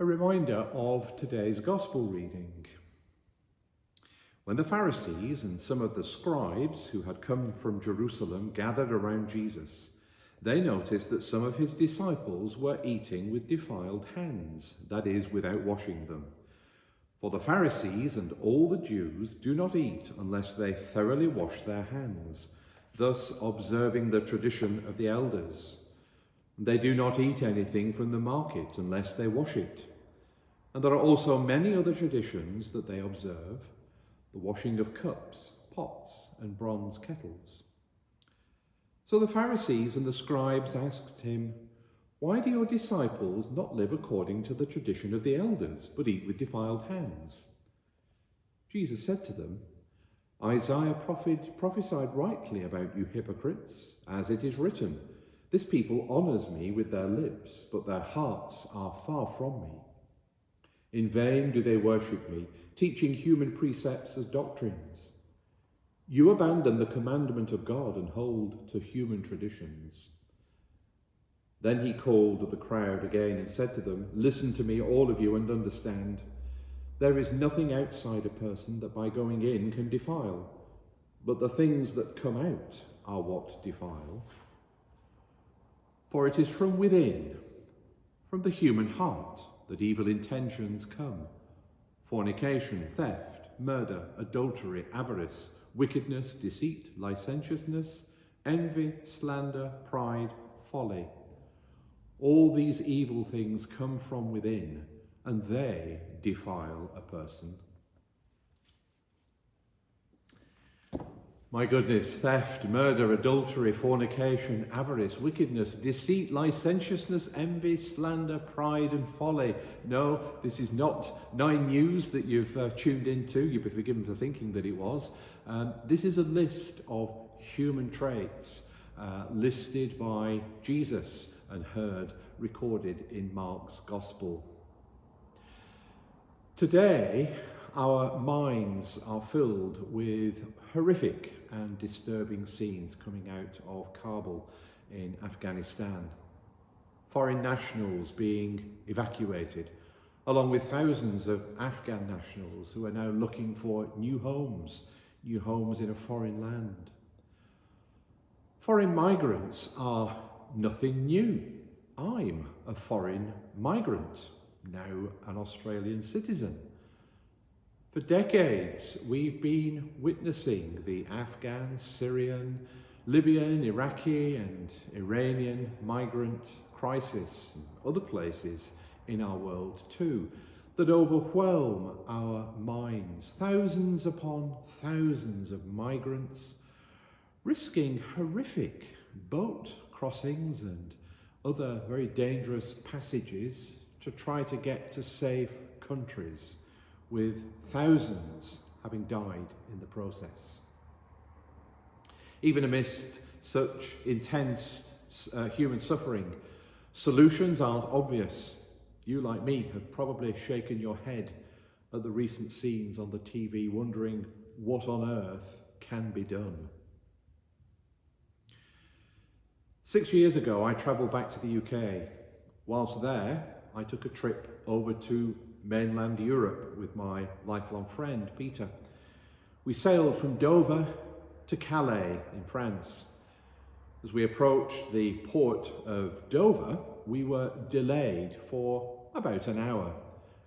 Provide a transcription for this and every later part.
A reminder of today's Gospel reading. When the Pharisees and some of the scribes who had come from Jerusalem gathered around Jesus, they noticed that some of his disciples were eating with defiled hands, that is, without washing them. For the Pharisees and all the Jews do not eat unless they thoroughly wash their hands, thus observing the tradition of the elders. They do not eat anything from the market unless they wash it. And there are also many other traditions that they observe, the washing of cups, pots, and bronze kettles. So the Pharisees and the scribes asked him, "Why do your disciples not live according to the tradition of the elders, but eat with defiled hands?" Jesus said to them, "Isaiah prophesied rightly about you hypocrites, as it is written, 'This people honours me with their lips, but their hearts are far from me. In vain do they worship me, teaching human precepts as doctrines. You abandon the commandment of God and hold to human traditions.'" Then he called the crowd again and said to them, "Listen to me, all of you, and understand. There is nothing outside a person that by going in can defile, but the things that come out are what defile. For it is from within, from the human heart, that evil intentions come: fornication, theft, murder, adultery, avarice, wickedness, deceit, licentiousness, envy, slander, pride, folly. All these evil things come from within, and they defile a person." My goodness, theft, murder, adultery, fornication, avarice, wickedness, deceit, licentiousness, envy, slander, pride, and folly. No, this is not 9 News that you've tuned into. You'll be forgiven for thinking that it was. This is a list of human traits listed by Jesus and recorded in Mark's Gospel. Today, our minds are filled with horrific and disturbing scenes coming out of Kabul in Afghanistan. Foreign nationals being evacuated, along with thousands of Afghan nationals who are now looking for new homes in a foreign land. Foreign migrants are nothing new. I'm a foreign migrant, now an Australian citizen. For decades, we've been witnessing the Afghan, Syrian, Libyan, Iraqi, and Iranian migrant crisis, and other places in our world too, that overwhelm our minds. Thousands upon thousands of migrants risking horrific boat crossings and other very dangerous passages to try to get to safe countries, with thousands having died in the process. Even amidst such intense human suffering, solutions aren't obvious. You, like me, have probably shaken your head at the recent scenes on the TV, wondering what on earth can be done. 6 years ago, I travelled back to the UK. Whilst there, I took a trip over to mainland Europe with my lifelong friend, Peter. We sailed from Dover to Calais in France. As we approached the port of Dover, we were delayed for about an hour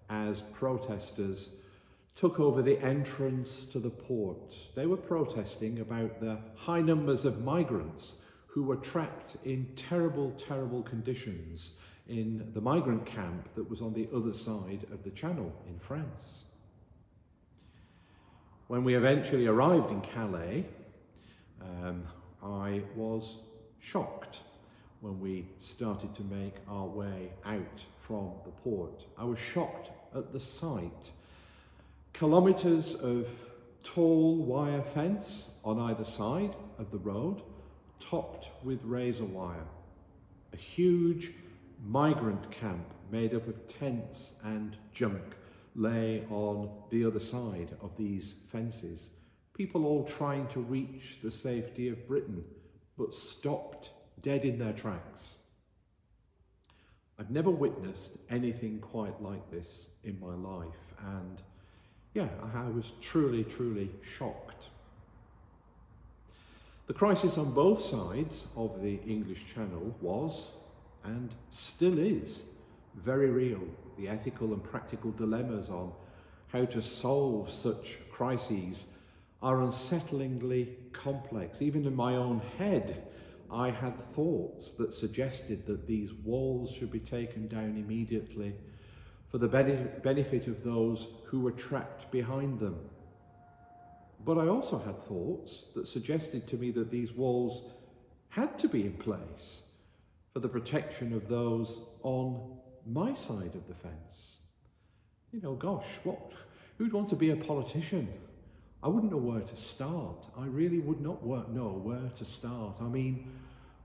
as protesters took over the entrance to the port. They were protesting about the high numbers of migrants who were trapped in terrible, terrible conditions in the migrant camp that was on the other side of the Channel in France. When we eventually arrived in Calais, I was shocked when we started to make our way out from the port. I was shocked at the sight. Kilometres of tall wire fence on either side of the road, topped with razor wire. A huge migrant camp made up of tents and junk lay on the other side of these fences. People all trying to reach the safety of Britain, but stopped dead in their tracks. I've never witnessed anything quite like this in my life, and yeah, I was truly, truly shocked. The crisis on both sides of the English Channel was, and still is, very real. The ethical and practical dilemmas on how to solve such crises are unsettlingly complex. Even in my own head, I had thoughts that suggested that these walls should be taken down immediately for the benefit of those who were trapped behind them. But I also had thoughts that suggested to me that these walls had to be in place for the protection of those on my side of the fence. You know, gosh, who'd want to be a politician? I wouldn't know where to start. I really would not know where to start. I mean,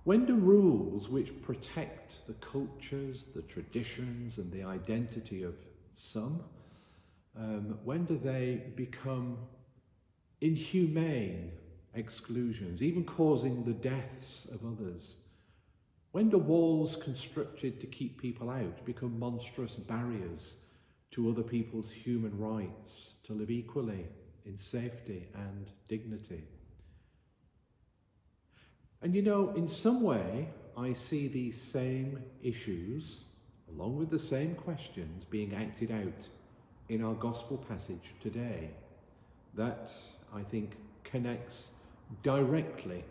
when do rules which protect the cultures, the traditions, and the identity of some, when do they become inhumane exclusions, even causing the deaths of others? When do walls constructed to keep people out become monstrous barriers to other people's human rights to live equally in safety and dignity? And you know, in some way, I see these same issues, along with the same questions, being acted out in our gospel passage today. That, I think, connects directly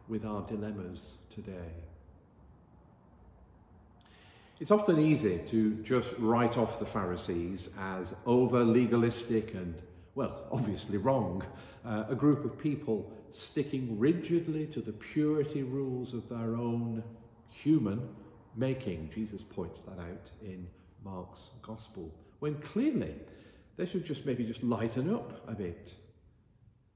with our dilemmas today. It's often easy to just write off the Pharisees as over-legalistic and, well, obviously wrong, a group of people sticking rigidly to the purity rules of their own human making. Jesus points that out in Mark's Gospel, when clearly they should just lighten up a bit.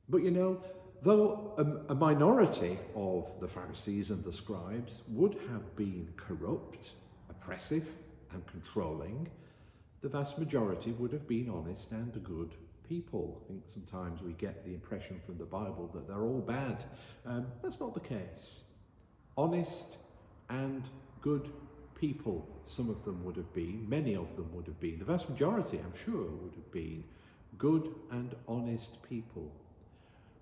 But you know, though a minority of the Pharisees and the scribes would have been corrupt, oppressive and controlling, the vast majority would have been honest and good people. I think sometimes we get the impression from the Bible that they're all bad. That's not the case. Honest and good people, some of them would have been, many of them would have been, the vast majority, I'm sure, would have been good and honest people.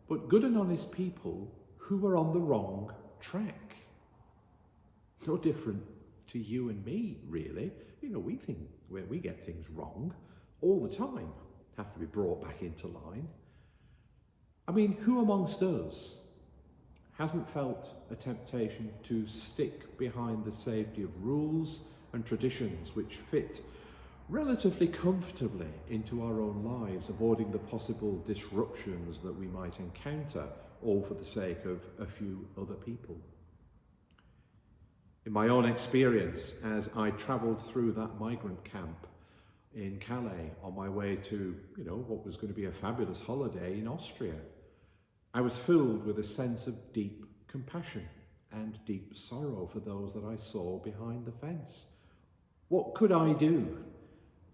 But good and honest people who were on the wrong track. No different to you and me, really. You know, we think where we get things wrong all the time, have to be brought back into line. I mean, who amongst us hasn't felt a temptation to stick behind the safety of rules and traditions which fit relatively comfortably into our own lives, avoiding the possible disruptions that we might encounter, all for the sake of a few other people? In my own experience, as I travelled through that migrant camp in Calais on my way to, what was going to be a fabulous holiday in Austria, I was filled with a sense of deep compassion and deep sorrow for those that I saw behind the fence. What could I do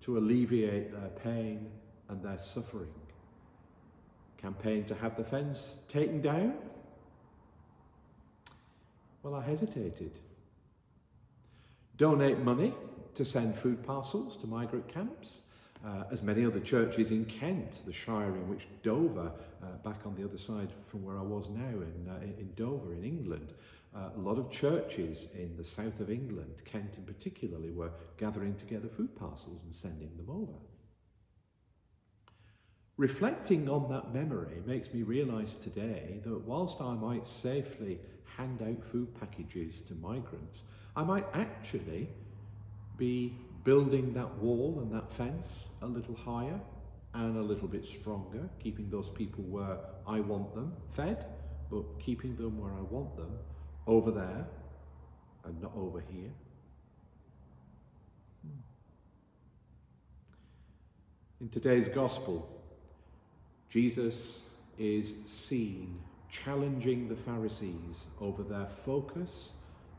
to alleviate their pain and their suffering? Campaign to have the fence taken down? Well, I hesitated. Donate money to send food parcels to migrant camps, as many other churches in Kent, the shire in which Dover, back on the other side from where I was now in Dover in England, a lot of churches in the south of England, Kent in particularly, were gathering together food parcels and sending them over. Reflecting on that memory makes me realise today that whilst I might safely hand out food packages to migrants, I might actually be building that wall and that fence a little higher and a little bit stronger, keeping those people where I want them fed, but keeping them where I want them, over there and not over here. In today's gospel, Jesus is seen challenging the Pharisees over their focus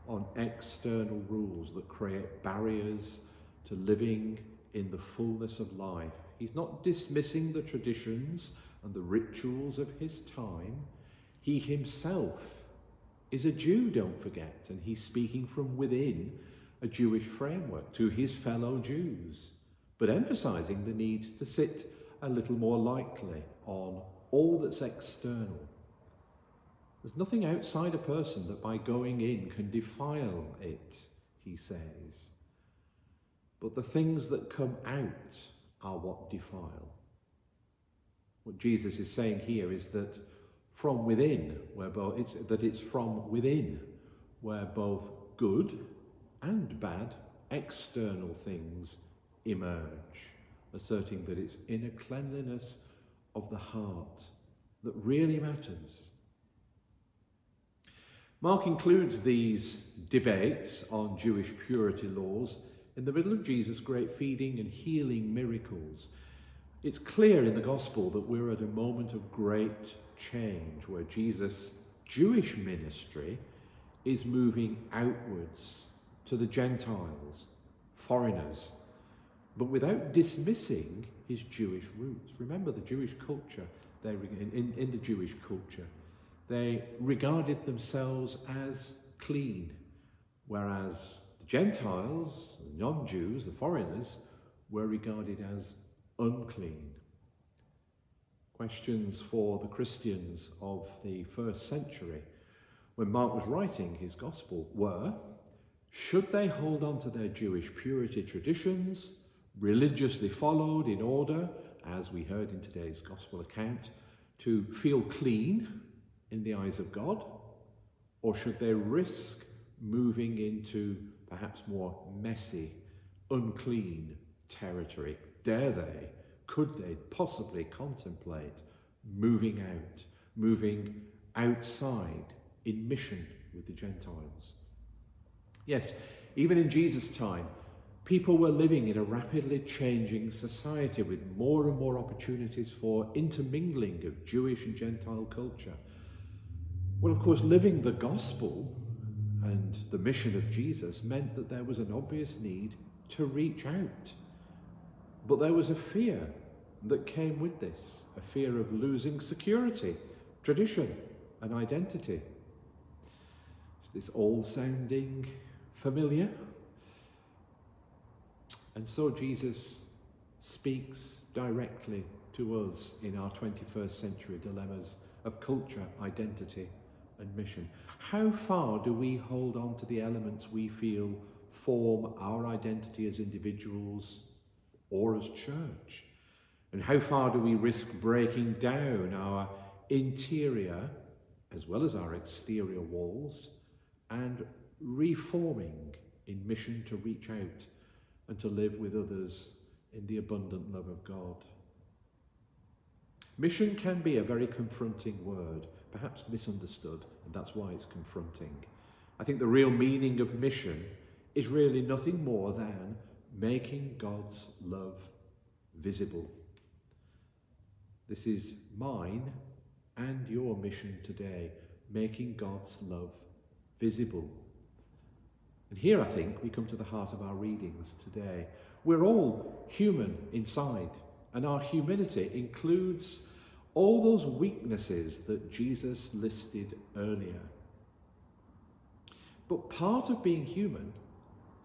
on external rules that create barriers to living in the fullness of life. He's not dismissing the traditions and the rituals of his time. He himself is a Jew, don't forget, and he's speaking from within a Jewish framework, to his fellow Jews, but emphasizing the need to sit a little more lightly on all that's external. There's nothing outside a person that by going in can defile it, he says. But the things that come out are what defile. What Jesus is saying here is that from within, it's from within where both good and bad external things emerge, asserting that it's inner cleanliness of the heart that really matters. Mark includes these debates on Jewish purity laws in the middle of Jesus' great feeding and healing miracles. It's clear in the gospel that we're at a moment of great change where Jesus' Jewish ministry is moving outwards to the Gentiles, foreigners, but without dismissing his Jewish roots. Remember the Jewish culture, in the Jewish culture, they regarded themselves as clean, whereas the Gentiles, the non-Jews, the foreigners, were regarded as unclean. Questions for the Christians of the first century, when Mark was writing his gospel, were: should they hold on to their Jewish purity traditions, religiously followed in order, as we heard in today's gospel account, to feel clean in the eyes of God? Or should they risk moving into perhaps more messy, unclean territory? Dare they? Could they possibly contemplate moving outside in mission with the Gentiles? Yes, even in Jesus' time, people were living in a rapidly changing society with more and more opportunities for intermingling of Jewish and Gentile culture. Well, of course, living the gospel and the mission of Jesus meant that there was an obvious need to reach out. But there was a fear that came with this, a fear of losing security, tradition, and identity. Is this all sounding familiar? And so Jesus speaks directly to us in our 21st century dilemmas of culture, identity, and mission. How far do we hold on to the elements we feel form our identity as individuals or as church? And how far do we risk breaking down our interior as well as our exterior walls and reforming in mission to reach out and to live with others in the abundant love of God? Mission can be a very confronting word, perhaps misunderstood, and that's why it's confronting. I think the real meaning of mission is really nothing more than making God's love visible. This is mine and your mission today, making God's love visible. And here I think we come to the heart of our readings today. We're all human inside, and our humanity includes all those weaknesses that Jesus listed earlier. But part of being human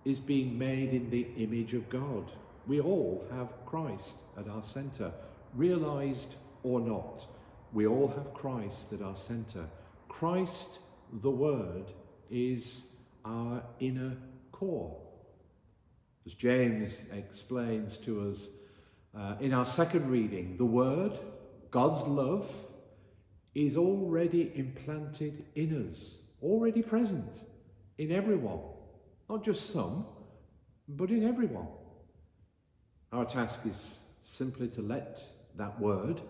is being made in the image of God. We all have Christ at our centre, realised or not. We all have Christ at our centre. Christ, the Word, is our inner core. As James explains to us in our second reading, the Word, God's love, is already implanted in us, already present in everyone. Not just some, but in everyone. Our task is simply to let that Word,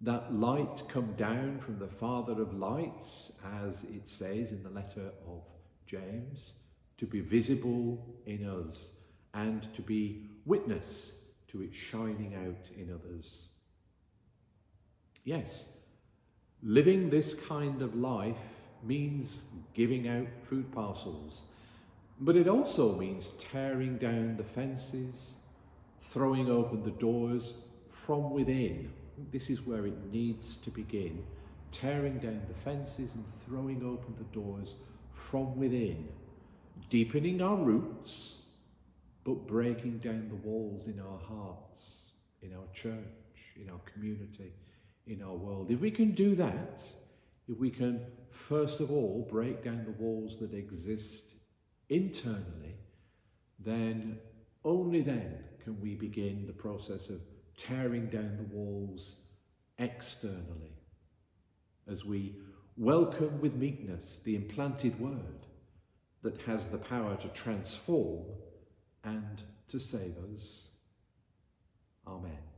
that light, come down from the Father of lights, as it says in the letter of James, to be visible in us and to be witness to it shining out in others. Yes, living this kind of life means giving out food parcels, but it also means tearing down the fences, throwing open the doors from within. This is where it needs to begin, tearing down the fences and throwing open the doors from within deepening our roots, but breaking down the walls in our hearts, in our church, in our community, in our world. If we can do that, if we can first of all break down the walls that exist internally, then only then can we begin the process of tearing down the walls externally, as we welcome with meekness the implanted word that has the power to transform and to save us. Amen.